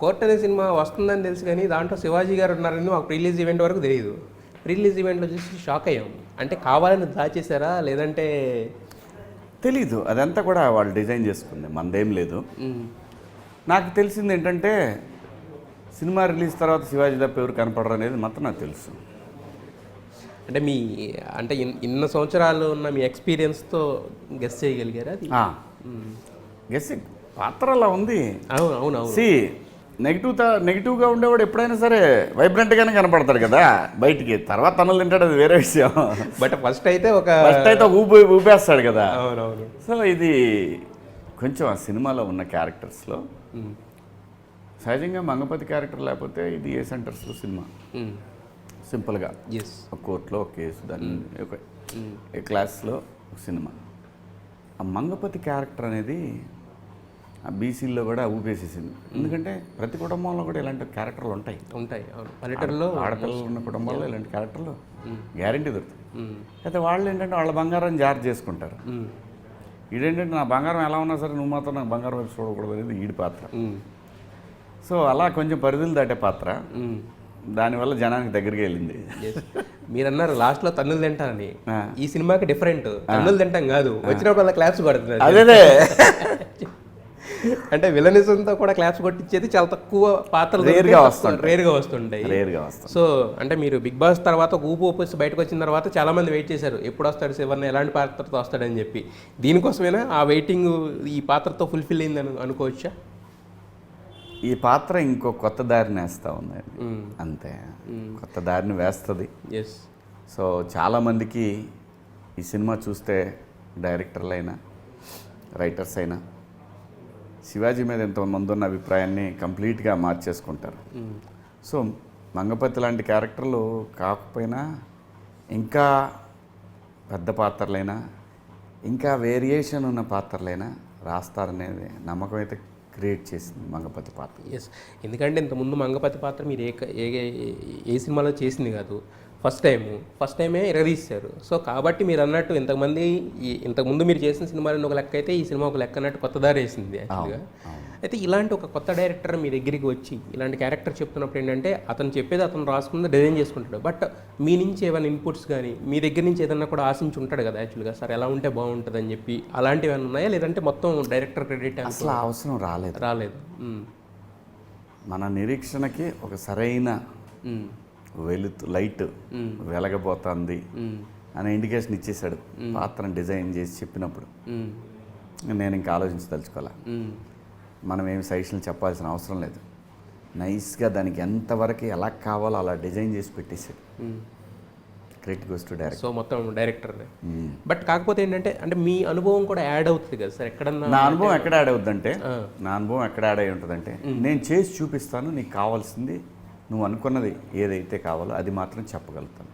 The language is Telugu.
కోర్ట్ అనే సినిమా వస్తుందని తెలుసు కానీ దాంట్లో శివాజీ గారు ఉన్నారని మాకు రిలీజ్ ఈవెంట్ వరకు తెలియదు. రిలీజ్ ఈవెంట్లో చూసి షాక్ అయ్యాం. అంటే కావాలని దాచేసారా లేదంటే తెలీదు. అదంతా కూడా వాళ్ళు డిజైన్ చేసుకుంది, మనదేం లేదు. నాకు తెలిసింది ఏంటంటే సినిమా రిలీజ్ తర్వాత శివాజీ తప్ప ఎవరు కనపడరు అనేది మాత్రం నాకు తెలుసు. అంటే మీ అంటే ఇన్ని సంవత్సరాలు ఉన్న మీ ఎక్స్పీరియన్స్తో గెస్ చేయగలిగారా అది? గెస్సింగ్ పాత్ర అలా ఉంది. అవును అవును అవును. సి నెగిటివ్గా ఉండేవాడు ఎప్పుడైనా సరే వైబ్రెంట్గానే కనపడతాడు కదా బయటికి. తర్వాత తనలు తింటాడు, అది వేరే విషయం. బట్ ఫస్ట్ అయితే ఊపేస్తాడు కదా. అవునవును. సో ఇది కొంచెం ఆ సినిమాలో ఉన్న క్యారెక్టర్స్లో సహజంగా మంగపతి క్యారెక్టర్ లేకపోతే ఇది ఏ సెంటర్స్లో సినిమా సింపుల్గా ఒక కోర్టులో ఒక కేసు, దాన్ని ఒక ఏ క్లాస్లో ఒక సినిమా. ఆ మంగపతి క్యారెక్టర్ అనేది ఆ బీసీల్లో కూడా ఊపేసేసింది. ఎందుకంటే ప్రతి కుటుంబంలో కూడా ఇలాంటి క్యారెక్టర్లు ఉంటాయి. పల్లెటూరులో ఆడపిల్లలు ఉన్న కుటుంబాల్లో ఇలాంటి క్యారెక్టర్లు గ్యారంటీ దొరుకుతాయి. అయితే వాళ్ళు ఏంటంటే వాళ్ళ బంగారం జాగ్రత్త చేసుకుంటారు. ఈడేంటంటే నా బంగారం ఎలా ఉన్నా సరే నువ్వు మాత్రం నాకు బంగారం వైపు చూడకూడదు అనేది ఈడి పాత్ర. సో అలా కొంచెం పరిధులు దాటే పాత్ర, దానివల్ల జనానికి దగ్గరికి వెళ్ళింది. మీరు అన్నారు లాస్ట్లో తన్నులు తింటానని. ఈ సినిమాకి డిఫరెంట్, తన్నులు తింటాం కాదు, వచ్చినప్పుడు క్లాప్స్ కొడుతున్నారు. అదే అంటే విలనిజంతో కూడా క్లాప్స్ కొట్టించేది చాలా తక్కువ పాత్రలు రేర్గా వస్తుంటాయి. సో అంటే మీరు బిగ్ బాస్ తర్వాత ఊపేసి బయటకు వచ్చిన తర్వాత చాలా మంది వెయిట్ చేశారు ఎప్పుడు వస్తాడు శివన్న, ఎలాంటి పాత్రతో వస్తాడని చెప్పి. దీనికోసమైనా ఆ వెయిటింగ్ ఈ పాత్రతో ఫుల్ఫిల్ అయిందని అనుకోవచ్చా? ఈ పాత్ర ఇంకో కొత్త దారిని వేస్తూ ఉంది, అంతే. కొత్త దారిని వేస్తుంది. సో చాలామందికి ఈ సినిమా చూస్తే డైరెక్టర్లు అయినా రైటర్స్ అయినా శివాజీ మీద ఎంతోమంది ఉన్న అభిప్రాయాన్ని కంప్లీట్గా మార్చేసుకుంటారు. సో మంగపతి లాంటి క్యారెక్టర్లు కాకపోయినా ఇంకా పెద్ద పాత్రలైనా ఇంకా వేరియేషన్ ఉన్న పాత్రలైనా రాస్తారనేది నమ్మకం అయితే క్రియేట్ చేసింది మంగపతి పాత్ర. ఎందుకంటే ఇంతకుముందు మంగపతి పాత్ర మీరు ఏ సినిమాలో చేసింది కాదు, ఫస్ట్ టైమే ఎరగదీశారు. సో కాబట్టి మీరు అన్నట్టు ఇంతకుముందు మీరు చేసిన సినిమాలను ఒక లెక్క అయితే ఈ సినిమా ఒక లెక్క అన్నట్టు కొత్త దారి వేసింది యాక్చువల్గా. అయితే ఇలాంటి ఒక కొత్త డైరెక్టర్ మీ దగ్గరికి వచ్చి ఇలాంటి క్యారెక్టర్ చెప్తున్నప్పుడు ఏంటంటే అతను చెప్పేది అతను రాసుకుంది డిజైన్ చేసుకుంటాడు. బట్ మీ నుంచి ఏమైనా ఇన్పుట్స్ కానీ మీ దగ్గర నుంచి ఏదన్నా కూడా ఆశించి ఉంటాడు కదా యాక్చువల్గా, సార్ ఎలా ఉంటే బాగుంటుంది అని చెప్పి. అలాంటివి ఏమైనా ఉన్నాయా లేదంటే మొత్తం డైరెక్టర్ క్రెడిట్? అసలు అవసరం రాలేదు. మన నిరీక్షణకి ఒక సరైన లైట్ వెలగబోతుంది అనే ఇండికేషన్ ఇచ్చేసాడు పాత్రను డిజైన్ చేసి చెప్పినప్పుడు. నేను ఇంకా ఆలోచించదలుచుకోలే. మనం ఏమి సజెషన్లు చెప్పాల్సిన అవసరం లేదు. నైస్గా దానికి ఎంతవరకు ఎలా కావాలో అలా డిజైన్ చేసి పెట్టేసాడు. Credit goes to director. So మొత్తం డైరెక్టర్. బట్ కాకపోతే ఏంటంటే అంటే మీ అనుభవం కూడా యాడ్ అవుతుంది కదా సార్ ఎక్కడన్నా? నా అనుభవం ఎక్కడ యాడ్ అవుతుందంటే అయి ఉంటుందంటే నేను చేసి చూపిస్తాను, నీకు కావాల్సింది నువ్వు అనుకున్నది ఏదైతే కావాలో అది మాత్రం చెప్పగలుగుతాను.